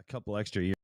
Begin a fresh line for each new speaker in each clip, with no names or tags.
a couple extra years.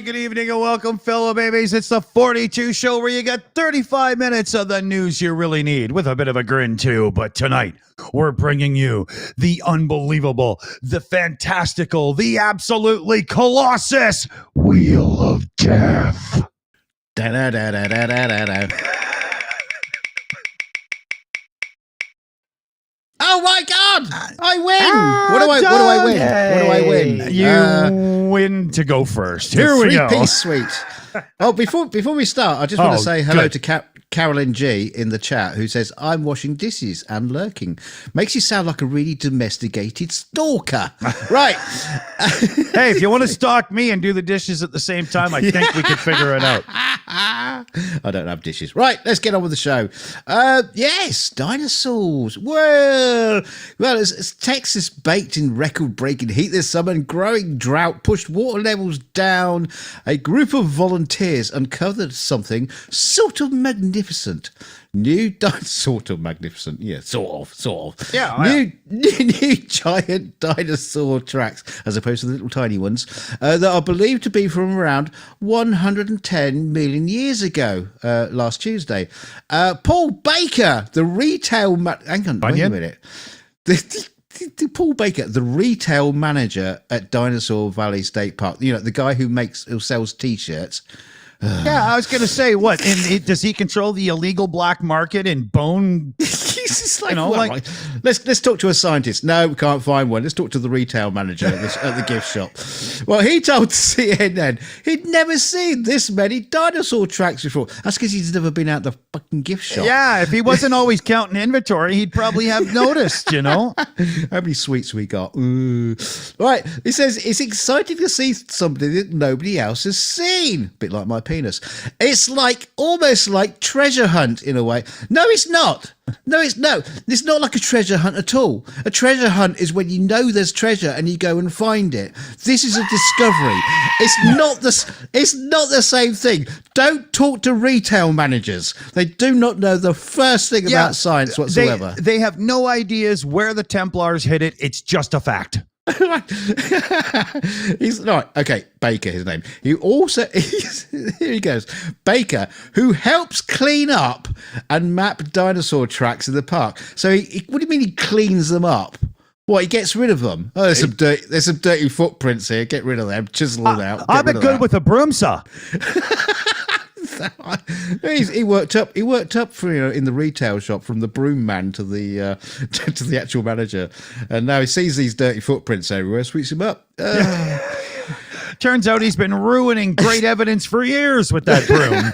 Good evening and welcome, fellow babies. It's the 42 show where you get 35 minutes of the news you really need with a bit of a grin too. But tonight we're bringing you the unbelievable, the fantastical, the absolutely colossus Wheel of Death.
Oh my God! I win! What do I win? What do I win?
You win to go first. Here we go.
Three-piece suite. Oh, before we start, I just want to say hello to Carolyn G in the chat, who says, I'm washing dishes and lurking. Makes you sound like a really domesticated stalker. Right.
Hey, if you want to stalk me and do the dishes at the same time, I think we could figure it out.
I don't have dishes. Right, let's get on with the show. Yes, dinosaurs. Well, as Texas baked in record-breaking heat this summer and growing drought pushed water levels down, a group of volunteers uncovered something sort of magnificent. Sort of magnificent. Yeah, sort of.
Yeah.
New giant dinosaur tracks, as opposed to the little tiny ones, that are believed to be from around 110 million years ago, last Tuesday. Paul Baker, the retail... Hang on, wait a minute. Paul Baker, the retail manager at Dinosaur Valley State Park, you know, the guy who sells T-shirts.
Yeah, I was going to say, what? Does he control the illegal black market in bone?
He's like, let's talk to a scientist. No, we can't find one. Let's talk to the retail manager at the gift shop. Well, he told CNN he'd never seen this many dinosaur tracks before. That's because he's never been out the fucking gift shop.
Yeah, if he wasn't always counting inventory, he'd probably have noticed, you know?
How many sweets we got? Ooh. Right, he says it's exciting to see something that nobody else has seen. A bit like my penis. It's almost like treasure hunt in a way. No, it's not. It's not like a treasure hunt at all. A treasure hunt is when you know there's treasure and you go and find it. This is a discovery. It's not the same thing. Don't talk to retail managers. They do not know the first thing about science whatsoever.
They have no ideas where the Templars hid it. It's just a fact.
He's right. Okay, Baker, his name. He also here he goes. Baker, who helps clean up and map dinosaur tracks in the park. So what do you mean he cleans them up? What, he gets rid of them? Oh, there's some dirty footprints here. Get rid of them. Chisel them out.
I'm good with a broom saw.
He worked up. He worked up for in the retail shop from the broom man to the to the actual manager, and now he sees these dirty footprints everywhere. Sweeps him up.
Turns out he's been ruining great evidence for years with that broom.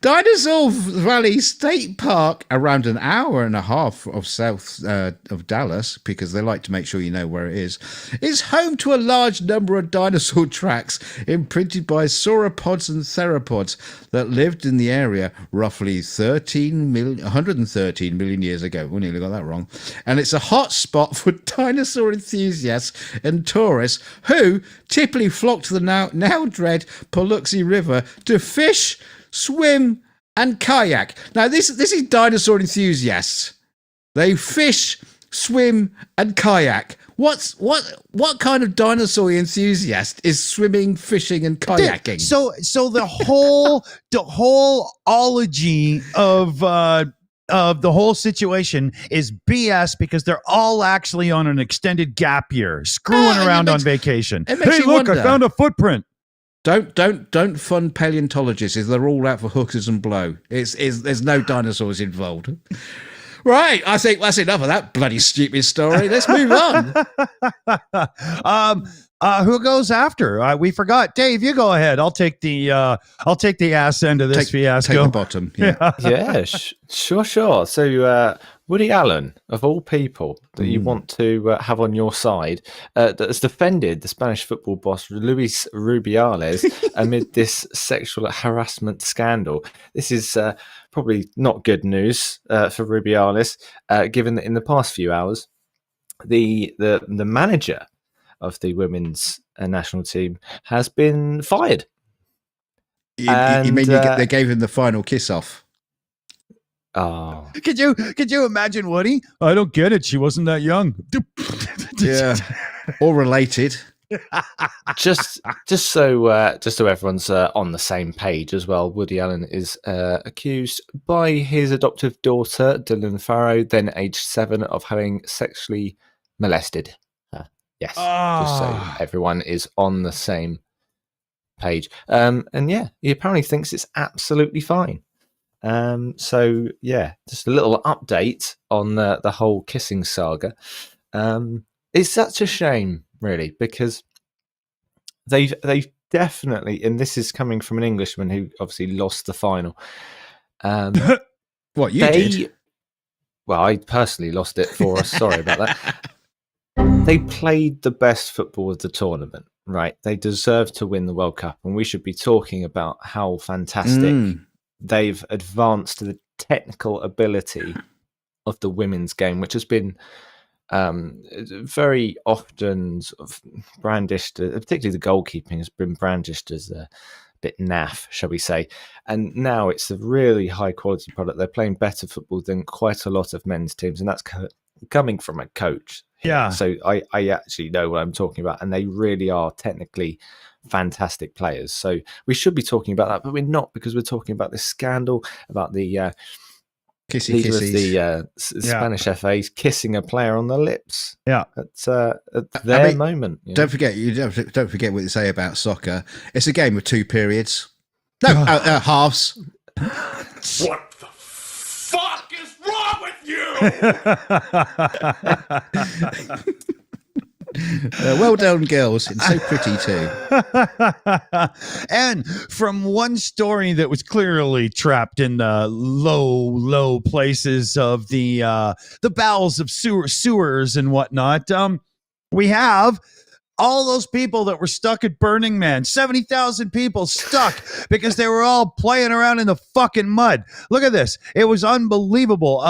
Dinosaur Valley State Park, around an hour and a half of south of Dallas, because they like to make sure you know where it is home to a large number of dinosaur tracks imprinted by sauropods and theropods that lived in the area roughly 113 million years ago. We nearly got that wrong. And it's a hot spot for dinosaur enthusiasts and tourists who typically flock to the now dread Paluxy River to fish, swim and kayak. Now this is dinosaur enthusiasts. They fish, swim and kayak. What kind of dinosaur enthusiast is swimming, fishing and kayaking?
So the whole ology of the whole situation is BS, because they're all actually on an extended gap year, screwing around on vacation.
It makes
Hey,
you
look,
wonder.
I found a footprint.
Don't fund paleontologists. They're all out for hookers and blow. There's no dinosaurs involved. Right, I think that's enough of that bloody stupid story. Let's move on.
Who goes after? We forgot. Dave, you go ahead. I'll take the ass end of this fiasco.
Take the bottom. Yeah.
Yeah, sure. So Woody Allen, of all people that you want to have on your side, that has defended the Spanish football boss Luis Rubiales amid this sexual harassment scandal. This is probably not good news for Rubiales, given that in the past few hours, the manager of the women's national team has been fired.
You mean they gave him the final kiss off?
Oh,
Could you imagine Woody? I don't get it. She wasn't that young.
Yeah, or related.
just so everyone's on the same page as well. Woody Allen is accused by his adoptive daughter Dylan Farrow, then aged 7, of having sexually molested her. Yes, just so everyone is on the same page. And yeah, he apparently thinks it's absolutely fine. So yeah, just a little update on the whole kissing saga. It's such a shame, really, because they've definitely, and this is coming from an Englishman who obviously lost the final.
What you did?
Well, I personally lost it for us. Sorry about that. They played the best football of the tournament, right? They deserve to win the World Cup, and we should be talking about how fantastic they've advanced the technical ability of the women's game, which has been very often sort of brandished, particularly the goalkeeping has been brandished as a bit naff, shall we say. And now it's a really high quality product. They're playing better football than quite a lot of men's teams, and that's coming from a coach.
Yeah.
So I actually know what I'm talking about, and they really are technically fantastic players. So we should be talking about that, but we're not, because we're talking about this scandal about the Spanish FAs kissing a player on the lips.
Yeah,
at their moment.
Don't forget what they say about soccer. It's a game of 2 periods. No, halves.
What the fuck is wrong with you?
Well done, girls. And so pretty too.
And from one story that was clearly trapped in the low places of the bowels of sewers and whatnot, we have all those people that were stuck at Burning Man. 70,000 people stuck because they were all playing around in the fucking mud. Look at this. It was unbelievable.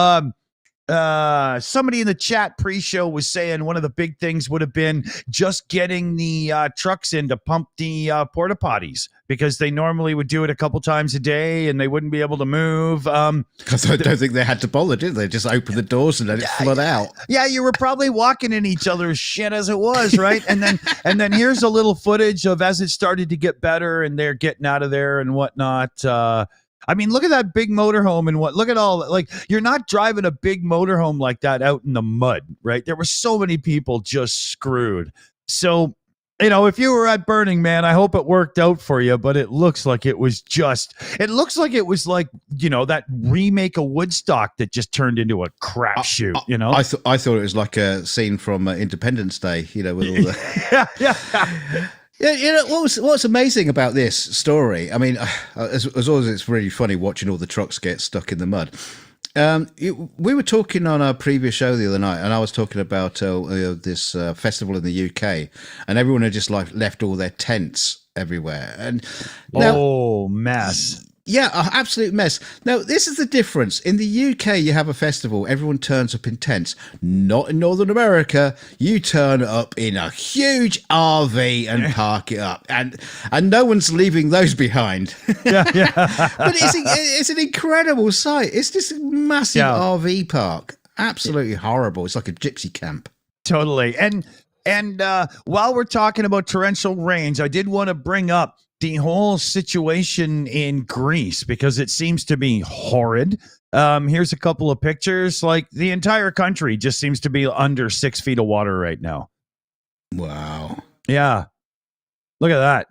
Somebody in the chat pre-show was saying one of the big things would have been just getting the trucks in to pump the porta potties, because they normally would do it a couple times a day and they wouldn't be able to move.
Because I don't think they had to bother, did they? Just open the doors and let it flood out.
Yeah, you were probably walking in each other's shit as it was, right? and then here's a little footage of as it started to get better and they're getting out of there and whatnot. I mean, look at that big motorhome and look at all, like, you're not driving a big motorhome like that out in the mud, right? There were so many people just screwed. So if you were at Burning Man, I hope it worked out for you, but it looks like it was like, that remake of Woodstock that just turned into a crapshoot,
I thought it was like a scene from Independence Day, with all the... Yeah, what's amazing about this story, I mean, as always, it's really funny watching all the trucks get stuck in the mud. We were talking on our previous show the other night, and I was talking about this festival in the UK, and everyone had just left all their tents everywhere. And now,
mess.
Yeah, absolute mess. Now, this is the difference. In the UK, you have a festival, everyone turns up in tents. Not in Northern America. You turn up in a huge RV and park it up. And no one's leaving those behind.
Yeah.
But it's an incredible sight. It's this massive RV park. Absolutely horrible. It's like a gypsy camp.
Totally. And while we're talking about torrential rains, I did want to bring up the whole situation in Greece, because it seems to be horrid. Here's a couple of pictures. Like, the entire country just seems to be under 6 feet of water right now.
Wow.
Yeah. Look at that.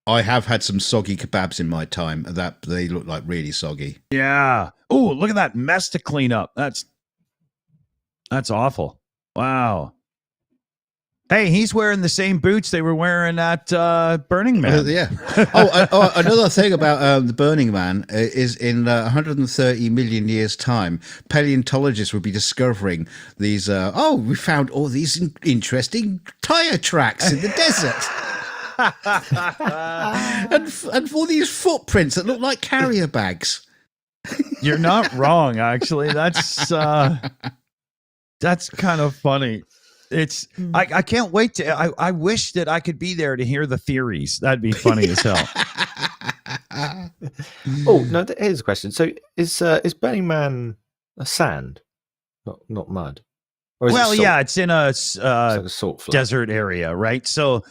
I have had some soggy kebabs in my time. That they look like really soggy.
Yeah. Oh, look at that mess to clean up. That's awful. Wow. Hey, he's wearing the same boots they were wearing at Burning Man.
Yeah. Another thing about the Burning Man is in 130 million years' time, paleontologists will be discovering these. We found all these interesting tire tracks in the desert. and all these footprints that look like carrier bags.
You're not wrong, actually. That's kind of funny. It's I can't wait to I wish that I could be there to hear the theories. That'd be funny as hell.
Oh no, here's a question. So is Burning Man a sand, not mud? Or is
it's in a,
it's like a salt flat
desert area, right? So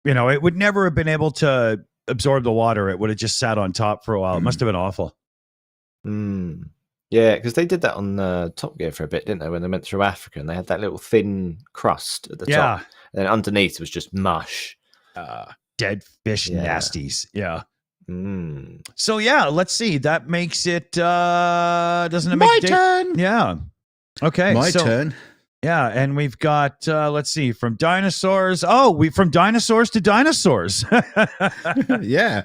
it would never have been able to absorb the water. It would have just sat on top for a while. It must have been awful.
Yeah, because they did that on Top Gear for a bit, didn't they? When they went through Africa, and they had that little thin crust at the top, and then underneath was just mush,
dead fish nasties. Yeah. So let's see. That makes it. Doesn't it make
my turn?
Yeah. Okay.
My turn.
Yeah, and we've got. Let's see. From dinosaurs. From dinosaurs to dinosaurs.
Yeah.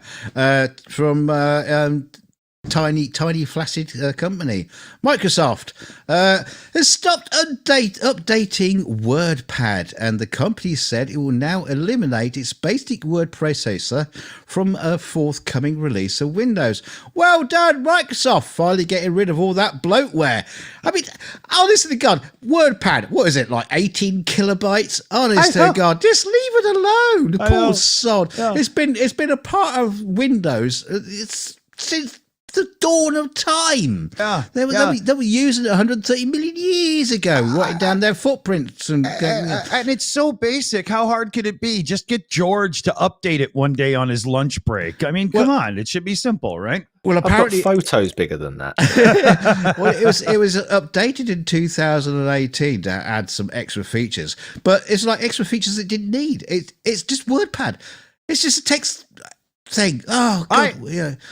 From. Tiny flaccid company. Microsoft has stopped updating WordPad, and the company said it will now eliminate its basic word processor from a forthcoming release of Windows. Well done, Microsoft, finally getting rid of all that bloatware. I mean, honest to God, WordPad, what is it, like 18 kilobytes? Honest to God, just leave it alone. The poor sod. Yeah. It's been a part of Windows. It's since the dawn of time. Yeah, they were using it 130 million years ago, writing down their footprints. And
it's so basic. How hard could it be? Just get George to update it one day on his lunch break. I mean, come on. It should be simple, right?
Well, apparently,
I've got photos bigger than that.
Well, it was updated in 2018 to add some extra features, but it's like extra features it didn't need. It's just WordPad. It's just a text thing. Oh God,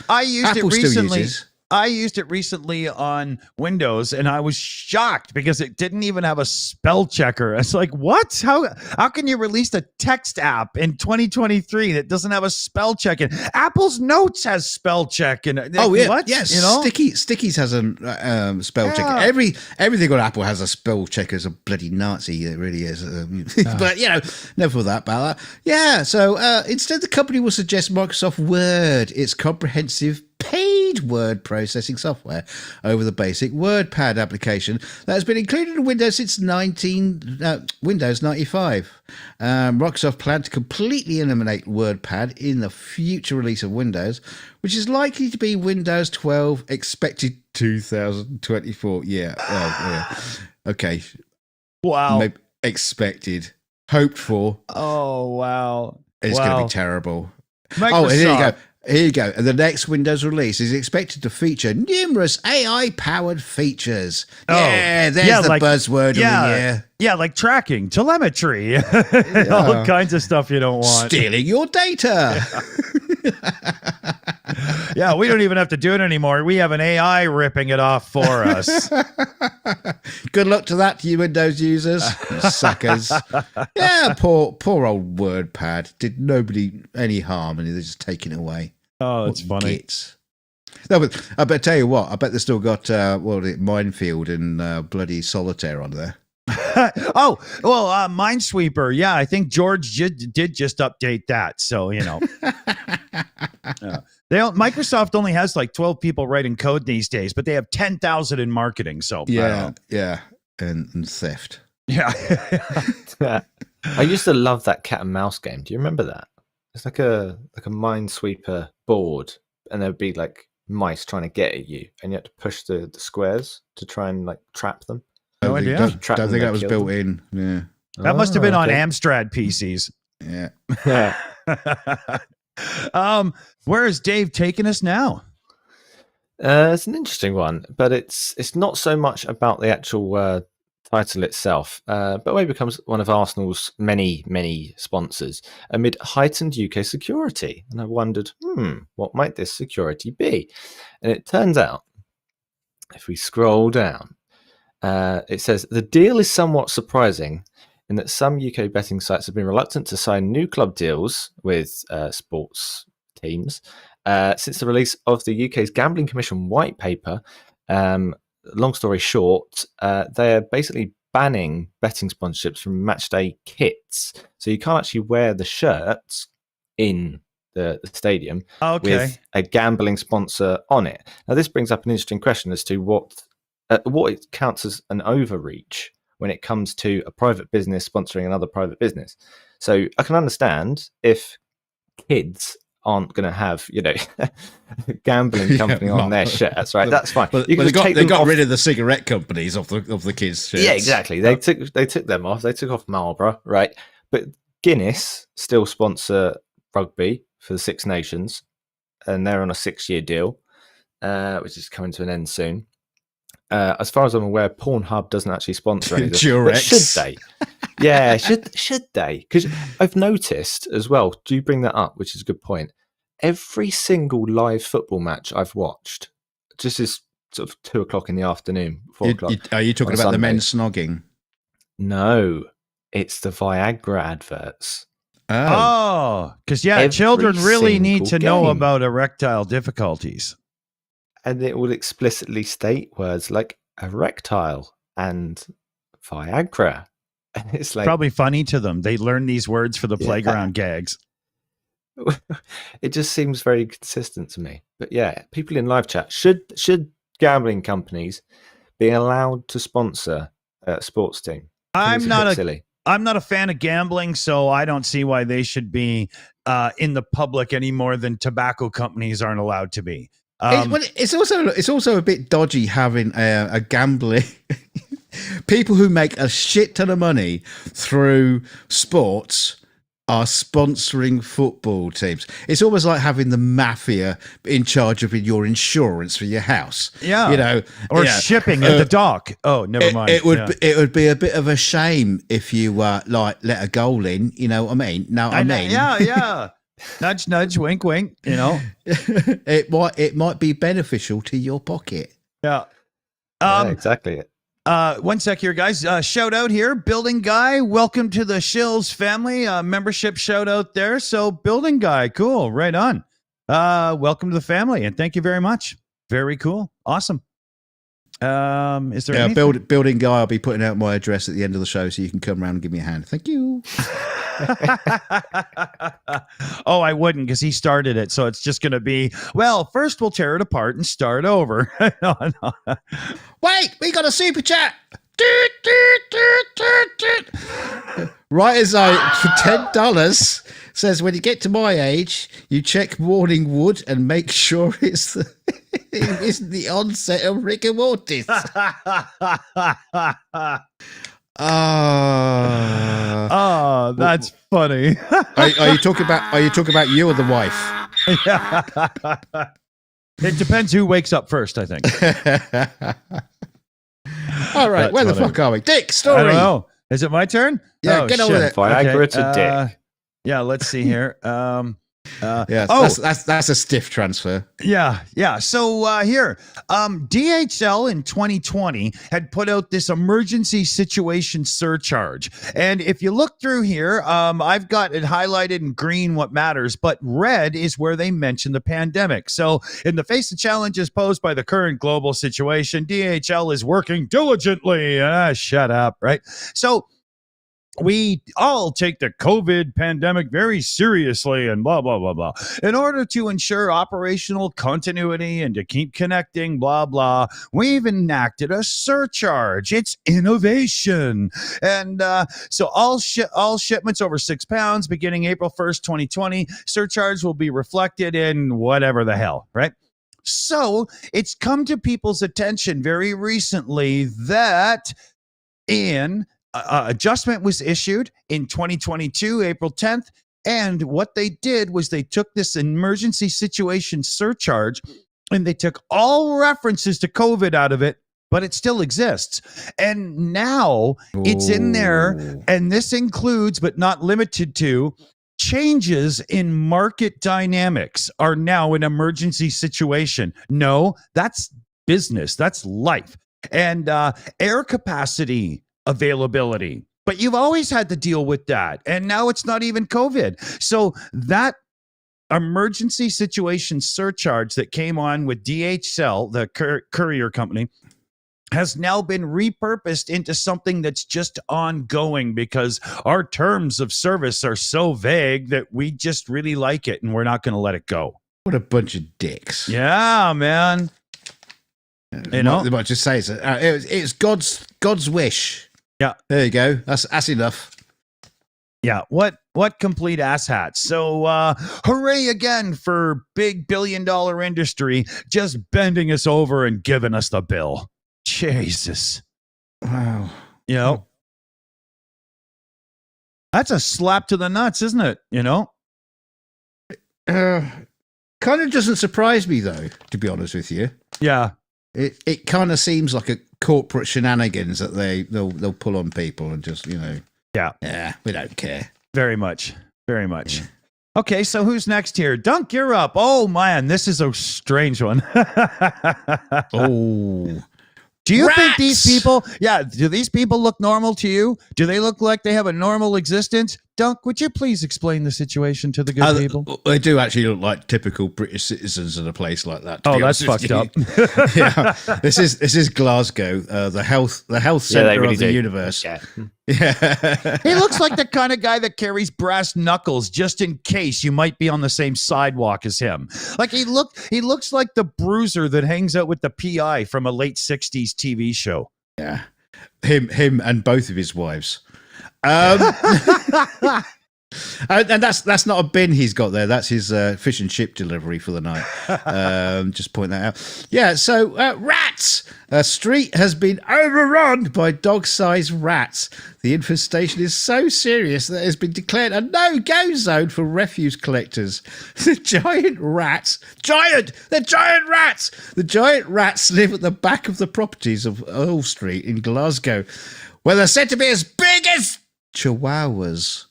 I used
Apple
it recently.
Still uses.
I used it recently on Windows, and I was shocked because it didn't even have a spell checker. It's like, what? How can you release a text app in 2023 that doesn't have a spell check? And Apple's Notes has spell check. And what?
Yes, Stickies has a spell checker. Everything on Apple has a spell checker. It's a bloody Nazi. It really is. But never thought about that. Yeah. So instead, the company will suggest Microsoft Word, its comprehensive paid word processing software, over the basic WordPad application that has been included in Windows since Windows 95. Microsoft planned to completely eliminate WordPad in the future release of Windows, which is likely to be Windows 12, expected 2024. Yeah. Okay.
Wow.
Maybe expected. Hoped for.
Oh, wow.
It's going to be terrible.
Microsoft.
And here you go. Here you go. And the next Windows release is expected to feature numerous AI-powered features. Yeah, there's the buzzword of the year.
Yeah, like tracking, telemetry, all kinds of stuff you don't want.
Stealing your data.
Yeah, we don't even have to do it anymore. We have an AI ripping it off for us.
Good luck to that, you Windows users. Suckers. Yeah, poor old WordPad. Did nobody any harm, and they're just taking it away.
Oh, that's funny.
Gits. No, but I bet tell you what, I bet they still got Minefield and bloody Solitaire on there.
Oh, well, Minesweeper. Yeah, I think George did just update that. So, you know. Microsoft only has like 12 people writing code these days, but they have 10,000 in marketing. So
yeah, and theft.
Yeah.
I used to love that cat and mouse game. Do you remember that? It's like a Minesweeper board, and there'd be like mice trying to get at you, and you had to push the squares to try and like trap them.
No idea.
Don't think that was built in. Yeah,
that must have been on Amstrad PCs.
Yeah.
Where is Dave taking us now?
It's an interesting one, but it's not so much about the actual title itself. But Way becomes one of Arsenal's many sponsors amid heightened UK security. And I wondered, what might this security be? And it turns out, if we scroll down, it says the deal is somewhat surprising in that some UK betting sites have been reluctant to sign new club deals with sports teams since the release of the UK's Gambling Commission white paper. Long story short, they're basically banning betting sponsorships from matchday kits. So you can't actually wear the shirts in the stadium with a gambling sponsor on it. Now, this brings up an interesting question as to what it counts as an overreach when it comes to a private business sponsoring another private business. So I can understand if kids aren't going to have, a gambling company on their shirts, right? That's fine.
But they got rid of the cigarette companies of the kids' shirts.
Yeah, exactly. They took them off. They took off Marlborough, right? But Guinness still sponsor rugby for the Six Nations, and they're on a 6-year deal, which is coming to an end soon. As far as I'm aware, Pornhub doesn't actually sponsor any of this. But should they? Yeah, should they? Because I've noticed as well, do you bring that up, which is a good point. Every single live football match I've watched, just is sort of 2:00 in the afternoon, 4:00.
Are you talking about Sunday. The men snogging?
No, it's the Viagra adverts.
Oh, because children really need to know about erectile difficulties.
And it will explicitly state words like erectile and Viagra. And it's like
probably funny to them. They learn these words for the playground gags.
It just seems very consistent to me. But yeah, people in live chat, should gambling companies be allowed to sponsor a sports team?
I'm not a fan of gambling, so I don't see why they should be in the public any more than tobacco companies aren't allowed to be.
It's also a bit dodgy having a gambling people who make a shit ton of money through sports are sponsoring football teams. It's almost like having the mafia in charge of your insurance for your house.
Yeah, or shipping at the dock. Oh, never mind.
It would be a bit of a shame if you let a goal in. You know what I mean?
Yeah. Nudge, nudge, wink, wink.
It might be beneficial to your pocket.
Yeah.
Exactly.
1 sec here, guys. Shout out here, Building Guy. Welcome to the Shills family. Membership shout out there. So, Building Guy, cool, right on. Welcome to the family, and thank you very much. Very cool, awesome. Is there anything?
Building Guy? I'll be putting out my address at the end of the show, so you can come around and give me a hand. Thank you.
Oh, I wouldn't, because he started it, so it's just going to be, well, first we'll tear it apart and start over. No.
Wait, we got a super chat. Right as for $10 says, when you get to my age, you check morning wood and make sure it isn't the onset of rigor mortis.
Oh, that's funny.
Are you talking about you or the wife?
It depends who wakes up first, I think.
All right,
That's
where the
funny.
fuck are we? Dick,
I
story.
don't know. Is it my turn?
Yeah, get on with it.
Viagra to dick.
Yeah, let's see here.
Yeah,
oh,
that's a stiff transfer.
Yeah. So here, DHL in 2020 had put out this emergency situation surcharge, and if you look through here, I've got it highlighted in green what matters, but red is where they mention the pandemic. So in the face of challenges posed by the current global situation, DHL is working diligently. Shut up, right? So we all take the COVID pandemic very seriously and blah, blah, blah, blah. In order to ensure operational continuity and to keep connecting, blah, blah, we've enacted a surcharge. It's innovation. And so all shipments over 6 pounds beginning April 1st, 2020, surcharge will be reflected in whatever the hell, right? So it's come to people's attention very recently that adjustment was issued in 2022, April 10th. And what they did was they took this emergency situation surcharge and they took all references to COVID out of it, but it still exists. And now it's in there. And this includes, but not limited to, changes in market dynamics are now an emergency situation. No, that's business. That's life. And air capacity availability, but you've always had to deal with that, and now it's not even COVID. So that emergency situation surcharge that came on with DHL, the courier company, has now been repurposed into something that's just ongoing because our terms of service are so vague that we just really like it and we're not going to let it go.
What a bunch of dicks.
Yeah, man.
You know, they might just say it's God's wish.
Yeah,
there you go. That's enough.
Yeah, what complete asshats. So hooray again for big billion-dollar industry just bending us over and giving us the bill. Jesus.
Wow.
You know, that's a slap to the nuts, isn't it? You know?
Kind of doesn't surprise me, though, to be honest with you.
Yeah.
It kind of seems like a corporate shenanigans that they'll pull on people and just, you know. Yeah, we don't care.
Very much. Yeah. Okay, so who's next here? Dunk, you're up. Oh, man, this is a strange one.
Oh.
Do you
Rats!
think these people, do these people look normal to you? Do they look like they have a normal existence? Dunk, would you please explain the situation to the good people?
They do actually look like typical British citizens in a place like that.
Oh, that's fucked up.
Yeah, this is Glasgow, the health center
really
of the
do.
universe.
Yeah.
He looks like the kind of guy that carries brass knuckles just in case you might be on the same sidewalk as him. Like he looks like the bruiser that hangs out with the PI from a late 60s TV show.
Yeah, him and both of his wives. And that's not a bin he's got there. That's his fish and chip delivery for the night. Just point that out. Yeah, so rats. A street has been overrun by dog-sized rats. The infestation is so serious that it has been declared a no-go zone for refuse collectors. The giant rats live at the back of the properties of Earl Street in Glasgow, where they're said to be as big as chihuahuas.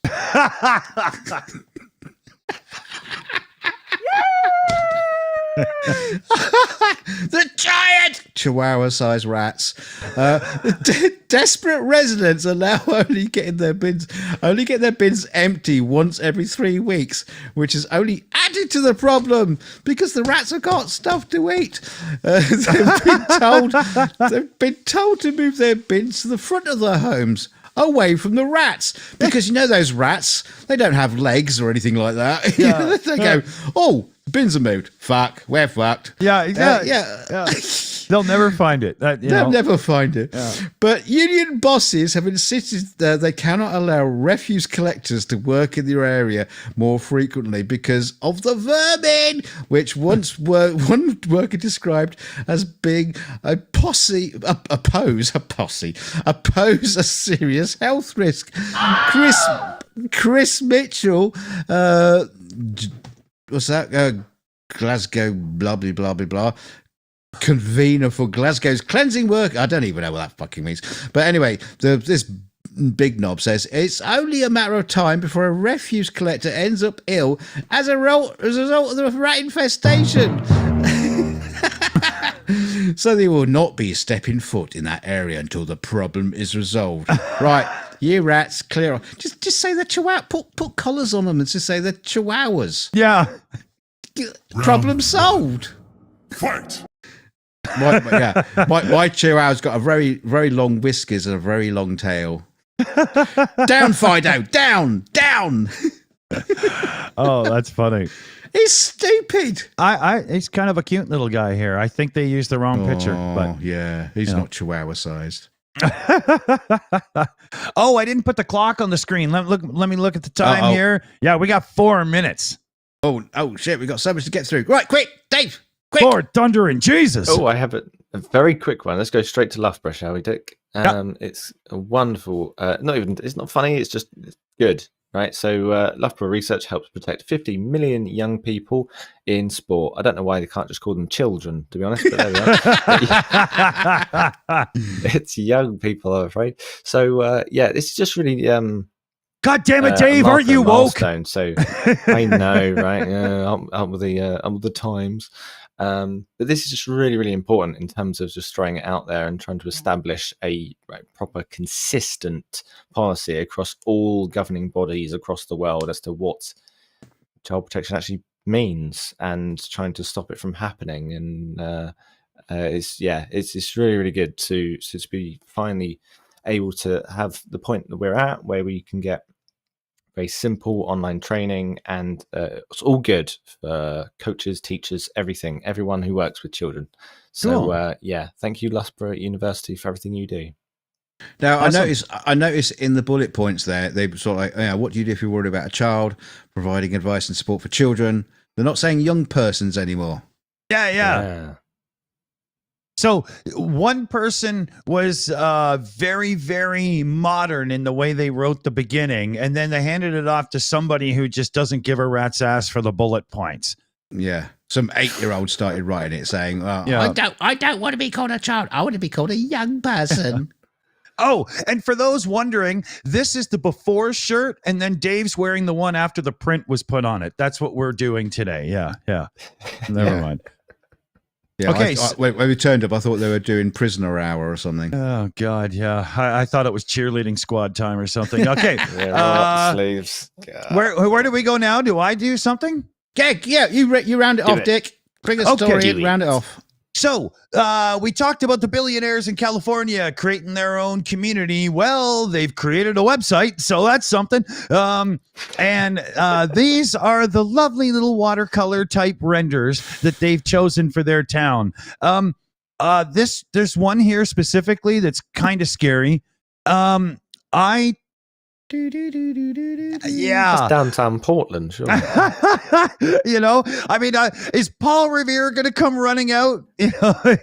The giant chihuahua-sized rats. Desperate residents are now only getting their bins empty once every 3 weeks, which has only added to the problem because the rats have got stuff to eat. They've been told to move their bins to the front of their homes, away from the rats, because you know those rats, they don't have legs or anything like that.
Yeah.
They go, oh, bins are moved. Fuck, we're fucked.
Yeah, exactly.
Yeah.
They'll never find it.
They'll never find it. Yeah. But union bosses have insisted that they cannot allow refuse collectors to work in their area more frequently because of the vermin, which one worker described as being a pose a serious health risk. Chris Mitchell, what's that? Glasgow, blah, blah, blah, blah, blah. Convener for Glasgow's cleansing work. I don't even know what that fucking means. But anyway, this big knob says it's only a matter of time before a refuse collector ends up ill as a result of the rat infestation. So there will not be stepping foot in that area until the problem is resolved. Right, you rats, clear off. Just say the chihuahua. Put collars on them and just say the chihuahuas.
Yeah.
Problem solved.
Fight!
My chihuahua's got a very, very long whiskers and a very long tail. Down, Fido, down.
Oh, that's funny.
He's stupid.
He's kind of a cute little guy here. I think they used the wrong picture, but
yeah, he's not chihuahua sized.
Oh, I didn't put the clock on the screen. Let me look at the time here. Yeah, we got 4 minutes.
Oh shit, we got so much to get through. Right, quick, Dave. Quick.
Lord Thunder and Jesus.
Oh, I have a very quick one. Let's go straight to Loughborough, shall we, Dick? It's a wonderful. It's not funny. It's just good, right? So Loughborough research helps protect 50 million young people in sport. I don't know why they can't just call them children, to be honest. But there we are. It's young people, I'm afraid. So this is just really.
God damn it, Dave! Aren't you woke?
So I know, right? I'm with the times. But this is just really, really important in terms of just throwing it out there and trying to establish a proper, consistent policy across all governing bodies across the world as to what child protection actually means and trying to stop it from happening. And it's really, really good to be finally able to have the point that we're at where we can get very simple online training, and it's all good for coaches, teachers, everyone who works with children. So
cool.
Thank you, Loughborough University, for everything you do.
Now,
awesome.
I notice in the bullet points there, they sort of like, what do you do if you're worried about a child? Providing advice and support for children. They're not saying young persons anymore.
Yeah. So one person was very, very modern in the way they wrote the beginning, and then they handed it off to somebody who just doesn't give a rat's ass for the bullet points.
Yeah. Some 8-year-old started writing it saying,
Yeah.
I don't want to be called a child. I want to be called a young person.
Oh, and for those wondering, this is the before shirt, and then Dave's wearing the one after the print was put on it. That's what we're doing today. Yeah. Never mind.
Yeah,
okay.
When we turned up, I thought they were doing prisoner hour or something.
Oh, God, yeah. I thought it was cheerleading squad time or something. Okay.
Sleeves.
Where do we go now? Do I do something?
Yeah, you round it off, Dick. Bring a story in, round it off.
So we talked about the billionaires in California creating their own community. Well, they've created a website, so that's something. And these are the lovely little watercolor type renders that they've chosen for their town. There's one here specifically that's kind of scary. Yeah,
that's downtown Portland, sure.
Is Paul Revere going to come running out? But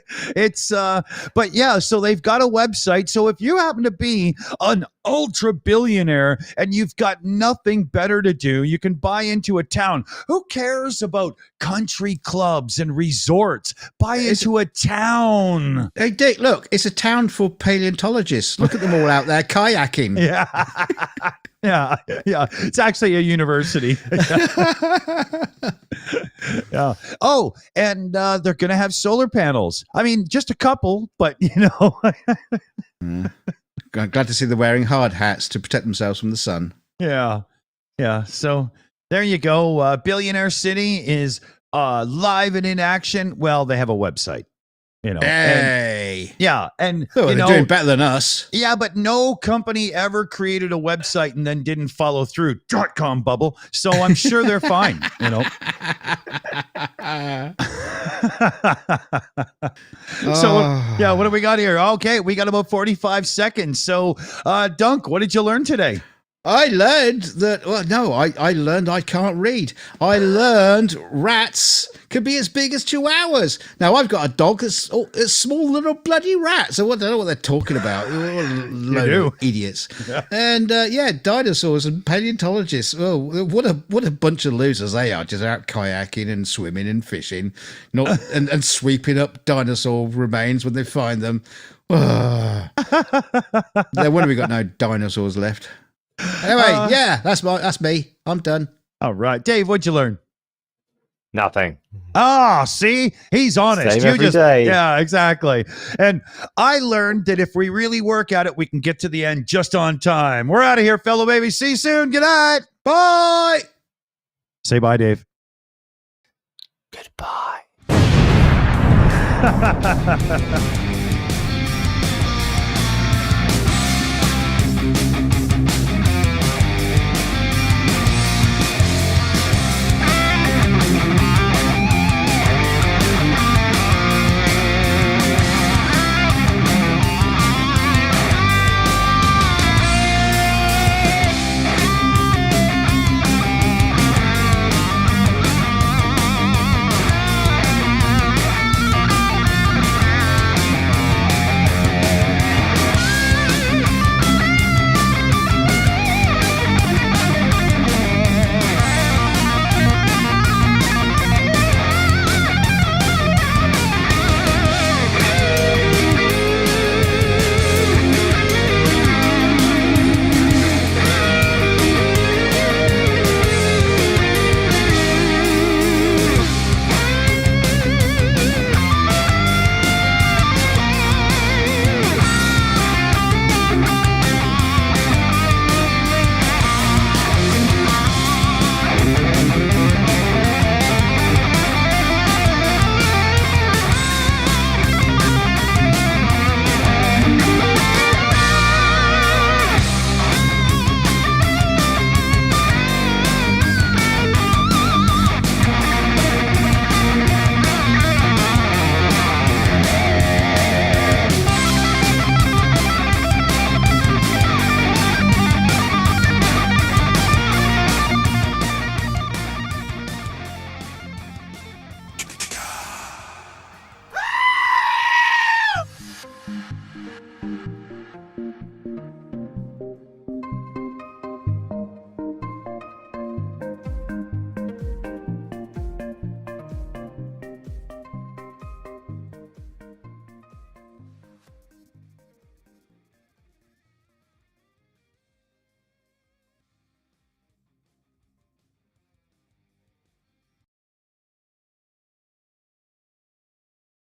yeah, so they've got a website. So if you happen to be an ultra billionaire and you've got nothing better to do, you can buy into a town. Who cares about country clubs and resorts? Buy into a town.
Hey, Dick, look, it's a town for paleontologists. Look at them all out there kayaking.
Yeah. It's actually a university. Yeah. Oh, and they're going to have solar panels. I mean, just a couple, but
I'm glad to see they're wearing hard hats to protect themselves from the sun.
Yeah. So there you go. Billionaire City is live and in action. Well, they have a website.
Hey.
And
they're doing better than us.
Yeah, but no company ever created a website and then didn't follow through. .com bubble. So I'm sure they're fine. So yeah, what do we got here? Okay, we got about 45 seconds. So Dunk, what did you learn today?
I learned that. Well, no, I learned I can't read. I learned rats can be as big as chihuahuas. Now I've got a dog that's a small little bloody rat. So I don't know what they're talking about. Load of idiots. Yeah. And dinosaurs and paleontologists. Oh, what a bunch of losers they are! Just out kayaking and swimming and fishing, not and sweeping up dinosaur remains when they find them. No wonder we got no dinosaurs left. Anyway, that's me. I'm done.
All right, Dave, what'd you learn?
Nothing.
Ah, see, he's honest.
Same every day.
Yeah, exactly. And I learned that if we really work at it, we can get to the end just on time. We're out of here, fellow babies. See you soon. Good night. Bye. Say bye, Dave.
Goodbye.